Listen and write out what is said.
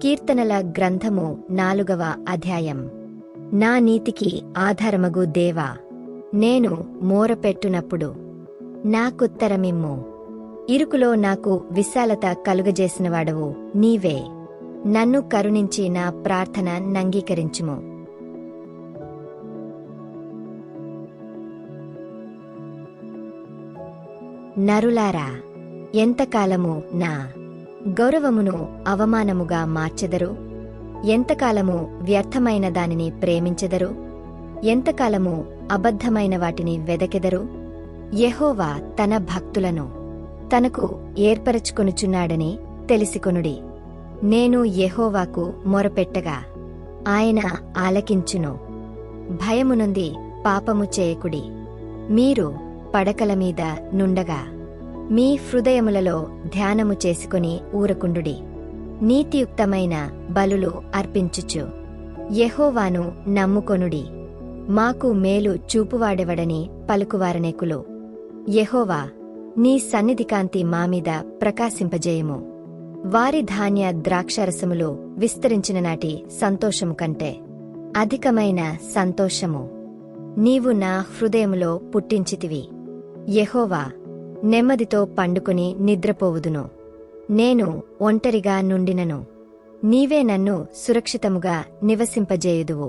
కీర్తనల గ్రంథము 4వ అధ్యాయం. నా నీతికి ఆధారమగు దేవా, నేను మోరపెట్టునప్పుడు నాకుత్తరమిమ్ము. ఇరుకులో నాకు విశాలత కలుగజేసినవాడవు నీవే. నన్ను కరుణించి నా ప్రార్థన నంగీకరించుము. నరులారా, ఎంతకాలము నా గౌరవమును అవమానముగా మార్చెదరు? ఎంతకాలము వ్యర్థమైన దానిని ప్రేమించెదరు? ఎంతకాలము అబద్ధమైన వాటిని వెదకెదరు? యెహోవా తన భక్తులను తనకు ఏర్పరచుకొనుచున్నాడని తెలిసికొనుడి. నేను యెహోవాకు మొరపెట్టగా ఆయన ఆలకించును. భయమునుంది పాపము చేయకుడి. మీరు పడకల మీద నుండగా మీ హృదయములలో ధ్యానము చేసుకుని ఊరకుండుడి. నీతియుక్తమైన బలులు అర్పించుచు యెహోవాను నమ్ముకొనుడి. మాకు మేలు చూపువాడెవడని పలుకువారనేకులు. యెహోవా, నీ సన్నిధికాంతి మామీద ప్రకాశింపజేయుము. వారి ధాన్య ద్రాక్షారసములు విస్తరించిన నాటి సంతోషము కంటే అధికమైన సంతోషము నీవు నా హృదయములో పుట్టించితివి. యెహోవా, నెమ్మదితో పండుకొని నిద్రపోవుదును. నేను ఒంటరిగా నుండినను నీవే నన్ను సురక్షితముగా నివసింపజేయుదువు.